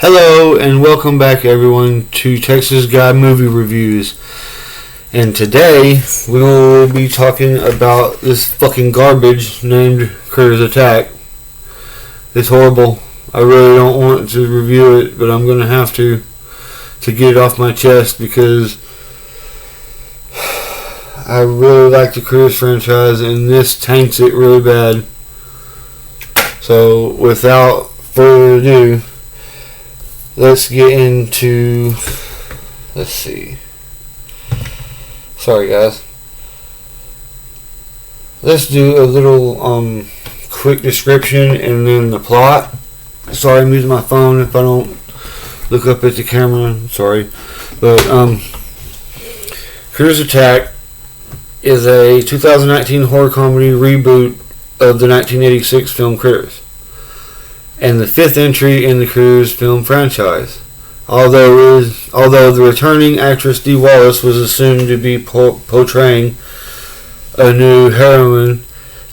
Hello and welcome back everyone to Texas Guy Movie Reviews. And today we will be talking about this fucking garbage named Critters Attack. It's horrible. I really don't want to review it, but I'm going to have to get it off my chest because I really like the Critters franchise and this taints it really bad. So without further ado, let's get into, let's see. Sorry guys. Let's do a little quick description and then the plot. Sorry, I'm using my phone if I don't look up at the camera. Sorry. But Critters Attack is a 2019 horror comedy reboot of the 1986 film Critters, and the fifth entry in the Critters film franchise. Although the returning actress Dee Wallace was assumed to be portraying a new heroine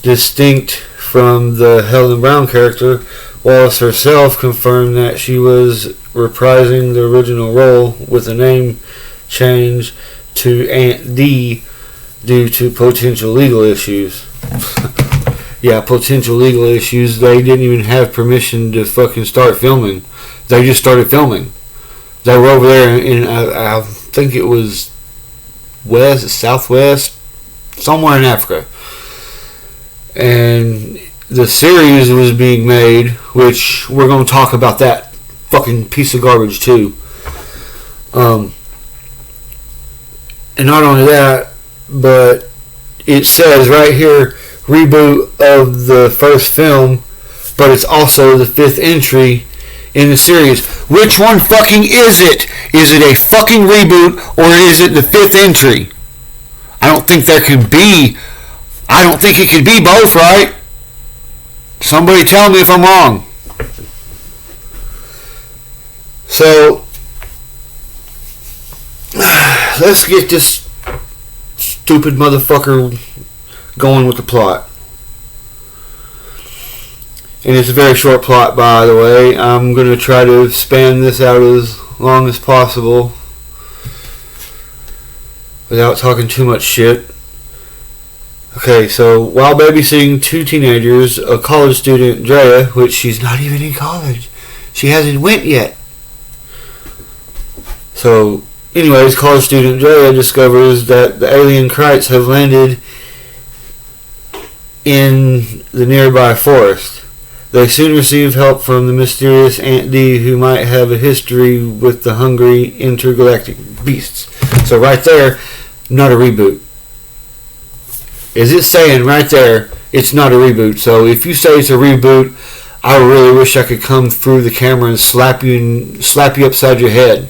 distinct from the Helen Brown character, Wallace herself confirmed that she was reprising the original role with a name change to Aunt Dee due to potential legal issues. Yeah, potential legal issues. They didn't even have permission to fucking start filming. They just started filming. They were over there in I think it was southwest, somewhere in Africa. And the series was being made, which we're going to talk about that fucking piece of garbage too. And not only that, but it says right here, reboot of the first film, but it's also the fifth entry in the series. Which one fucking is it? Is it a fucking reboot or is it the fifth entry? I don't think it could be both, right? Somebody tell me if I'm wrong. So let's get this stupid motherfucker going with the plot. And it's a very short plot, by the way. I'm going to try to span this out as long as possible without talking too much shit. Okay, so while babysitting two teenagers, a college student, Drea, which she's not even in college. She hasn't went yet. So, anyways, college student Drea discovers that the alien Krites have landed in the nearby forest. They soon receive help from the mysterious Aunt Dee, who might have a history with the hungry intergalactic beasts. So right there, not a reboot. Is it saying right there, it's not a reboot? So if you say it's a reboot, I really wish I could come through the camera and slap you upside your head.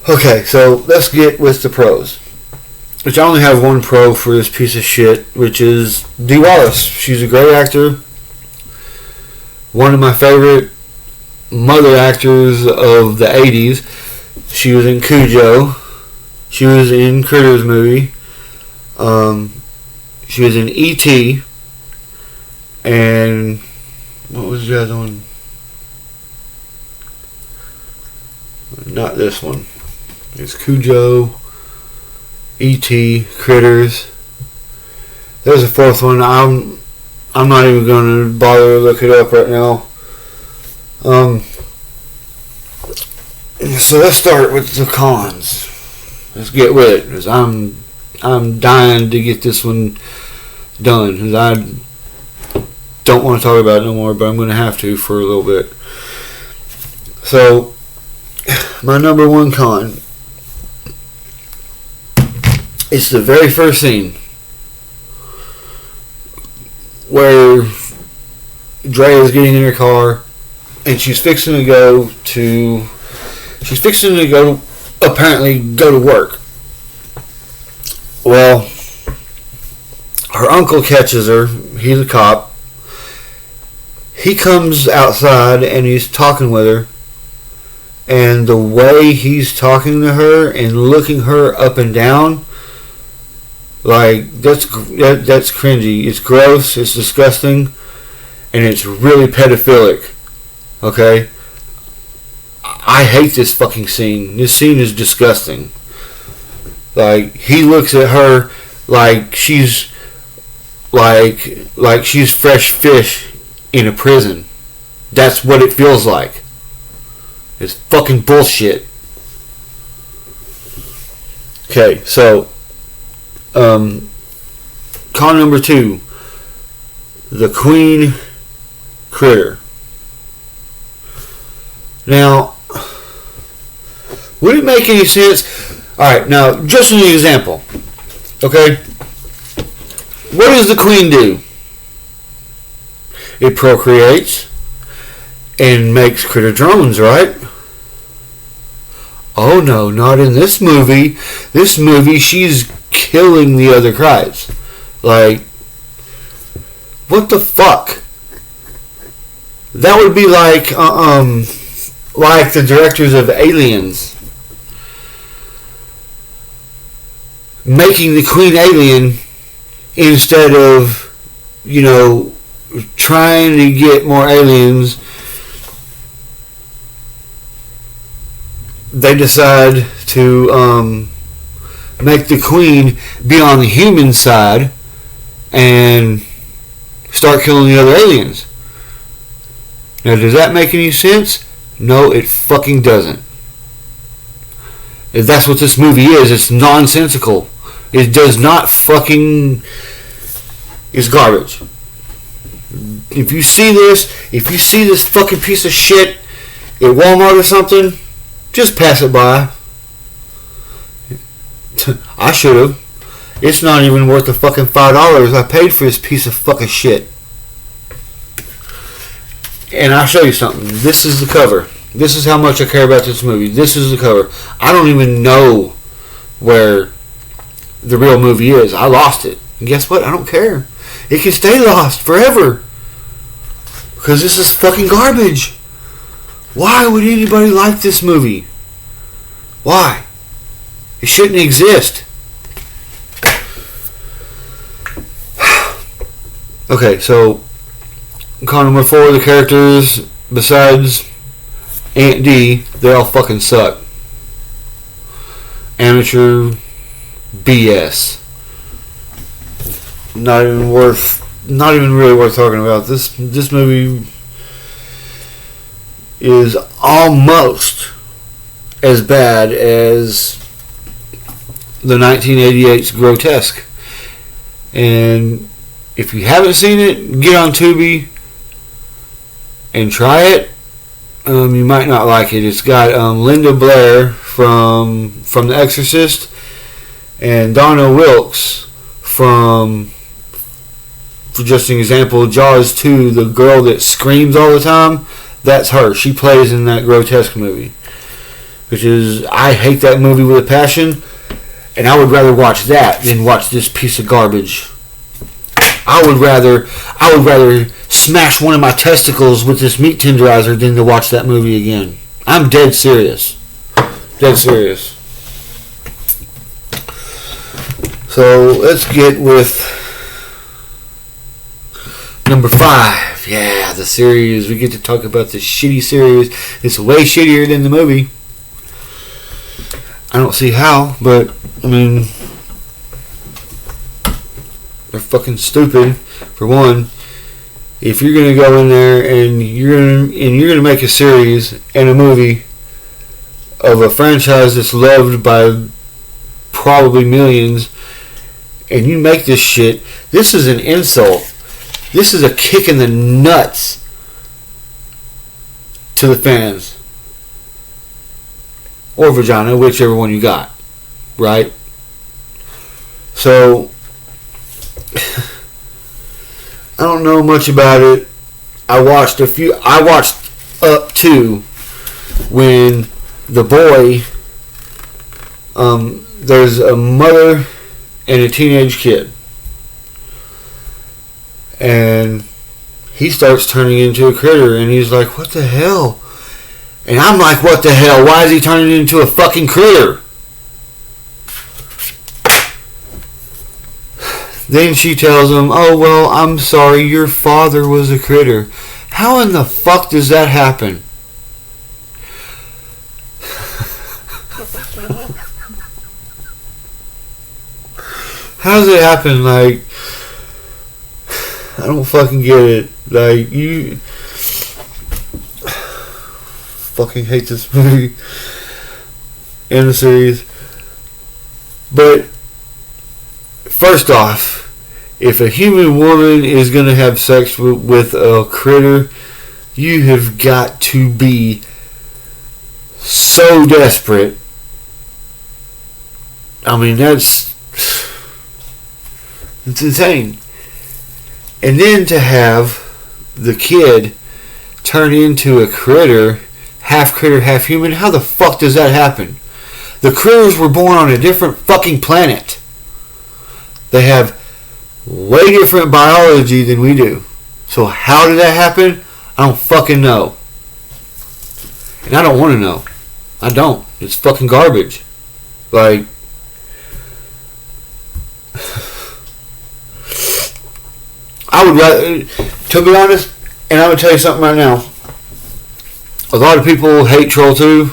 Okay, so let's get with the pros. Which I only have one pro for this piece of shit, which is Dee Wallace. She's a great actor. One of my favorite mother actors of the 80s. She was in Cujo. She was in Critters movie. She was in E.T. And what was the other one? Not this one. It's Cujo, E.T., Critters. There's a fourth one. I'm not even going to bother to look it up right now. So let's start with the cons. Let's get with it, because I'm dying to get this one done, because I don't want to talk about it no more, but I'm going to have to for a little bit. So, my number one con. It's the very first scene where Drea is getting in her car and she's fixing to go apparently go to work. Well, her uncle catches her. He's a cop. He comes outside and he's talking with her. And the way he's talking to her and looking her up and down, like, that's cringy. It's gross. It's disgusting. and it's really pedophilic. Okay? I hate this fucking scene. This scene is disgusting. Like, he looks at her like she's like she's fresh fish in a prison. That's what it feels like. It's fucking bullshit. Okay, so con number 2, the Queen critter. Now, would it make any sense? Alright, now, just an example. Okay? What does the Queen do? It procreates and makes critter drones, right? Oh no, not in this movie. This movie, she's killing the other Kryts. Like, what the fuck? That would be like the directors of Aliens making the Queen alien instead of, you know, trying to get more aliens. They decide to make the Queen be on the human side and start killing the other aliens. Now, does that make any sense? No, it fucking doesn't. If that's what this movie is, it's nonsensical. It does not fucking... It's garbage. If you see this fucking piece of shit at Walmart or something, just pass it by. I should have. It's not even worth the fucking $5 I paid for this piece of fucking shit. And I'll show you something. This is the cover. This is how much I care about this movie. This is the cover. I don't even know where the real movie is. I lost it. And guess what? I don't care. It can stay lost forever. Because this is fucking garbage. Why would anybody like this movie? Why? It shouldn't exist. Okay, so con number 4, the characters besides Aunt D, they all fucking suck. Amateur BS. Not even really worth talking about. This movie is almost as bad as the 1988's Grotesque. And if you haven't seen it, get on Tubi and try it. You might not like it. It's got Linda Blair from The Exorcist and Donna Wilkes from, for just an example, Jaws 2, the girl that screams all the time. That's her. She plays in that Grotesque movie. Which is, I hate that movie with a passion, and I would rather watch that than watch this piece of garbage. I would rather smash one of my testicles with this meat tenderizer than to watch that movie again. I'm dead serious. Dead serious. So let's get with number 5. Yeah, the series. We get to talk about this shitty series. It's way shittier than the movie. I don't see how, but I mean, they're fucking stupid. For one, if you're gonna go in there and you're gonna make a series and a movie of a franchise that's loved by probably millions, and you make this shit, this is an insult. This is a kick in the nuts to the fans. Or vagina, whichever one you got. Right? So, I don't know much about it. I watched up to when the boy, there's a mother and a teenage kid. And he starts turning into a critter, and he's like, what the hell? And I'm like, what the hell? Why is he turning into a fucking critter? Then she tells him, "Oh, well, I'm sorry, your father was a critter." How in the fuck does that happen? How does it happen? Like, I don't fucking get it. Like, you fucking hate this movie and the series. But first off, if a human woman is going to have sex with a critter, you have got to be so desperate. I mean, it's insane. And then to have the kid turn into a critter, half human, how the fuck does that happen? The critters were born on a different fucking planet. They have way different biology than we do. So how did that happen? I don't fucking know. And I don't want to know. I don't. It's fucking garbage. Like, I would rather, to be honest, and I'm going to tell you something right now. A lot of people hate Troll 2,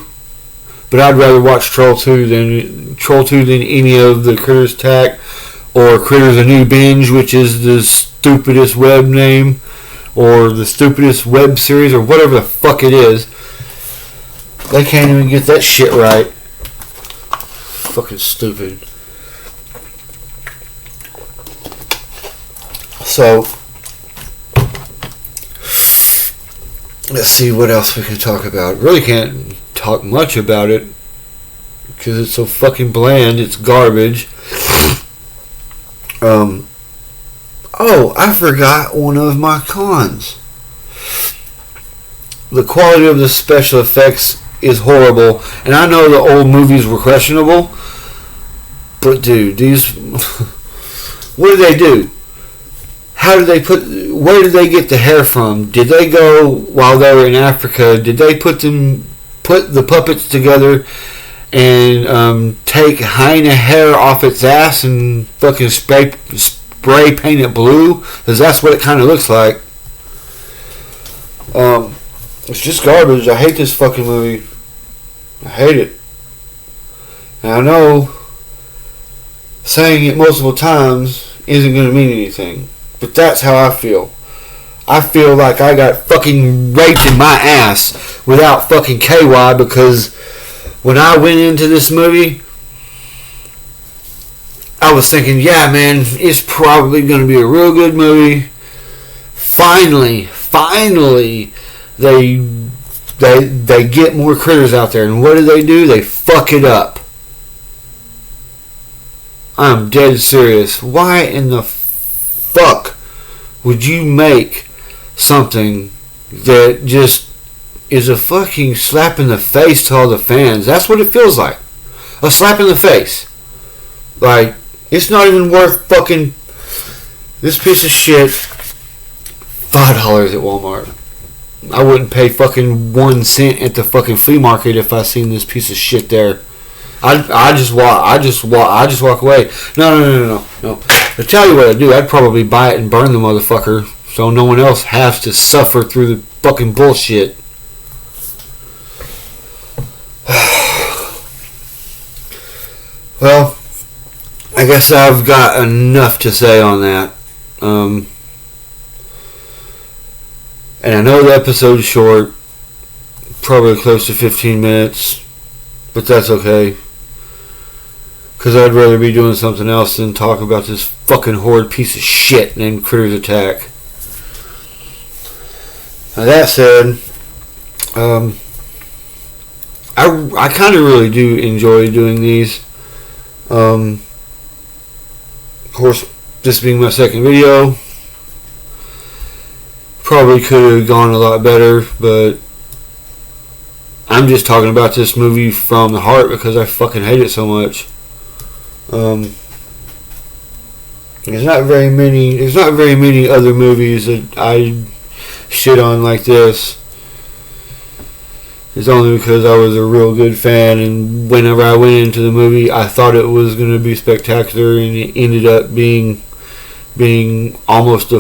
but I'd rather watch Troll 2 than any of the Critters Attack or Critters A New Binge, which is the stupidest web name or the stupidest web series or whatever the fuck it is. They can't even get that shit right. Fucking stupid. So, let's see what else we can talk about. Really can't talk much about it because it's so fucking bland. It's garbage. Oh, I forgot one of my cons. The quality of the special effects is horrible, and I know the old movies were questionable, but dude, these what did they do? How did they where did they get the hair from? Did they go while they were in Africa? Did they put the puppets together and take hyena hair off its ass and fucking spray paint it blue? Because that's what it kind of looks like. It's just garbage. I hate this fucking movie. I hate it. And I know saying it multiple times isn't going to mean anything. But that's how I feel. I feel like I got fucking raped in my ass without fucking KY, because when I went into this movie, I was thinking, yeah, man, it's probably going to be a real good movie. Finally, they get more critters out there. And what do? They fuck it up. I'm dead serious. Why in the fuck would you make something that just is a fucking slap in the face to all the fans? That's what it feels like. A slap in the face. Like, it's not even worth fucking this piece of shit $5 at Walmart. I wouldn't pay fucking 1 cent at the fucking flea market if I seen this piece of shit there. I just walk away. No. To tell you what I'd do, I'd probably buy it and burn the motherfucker so no one else has to suffer through the fucking bullshit. Well, I guess I've got enough to say on that. And I know the episode's short, probably close to 15 minutes, but that's okay. Because I'd rather be doing something else than talk about this fucking horrid piece of shit named Critters Attack. Now that said, I kind of really do enjoy doing these. Of course, this being my second video, probably could have gone a lot better, but I'm just talking about this movie from the heart because I fucking hate it so much. There's not very many other movies that I shit on like this. It's only because I was a real good fan, and whenever I went into the movie, I thought it was going to be spectacular, and it ended up being being almost a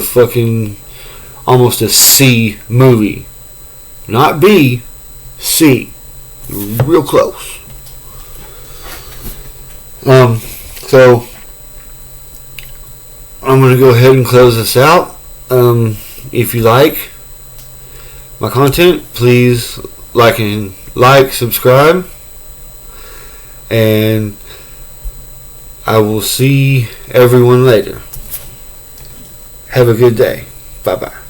C movie. Not B, C. Real close. So I'm going to go ahead and close this out. If you like my content, please like, subscribe, and I will see everyone later. Have a good day. Bye-bye.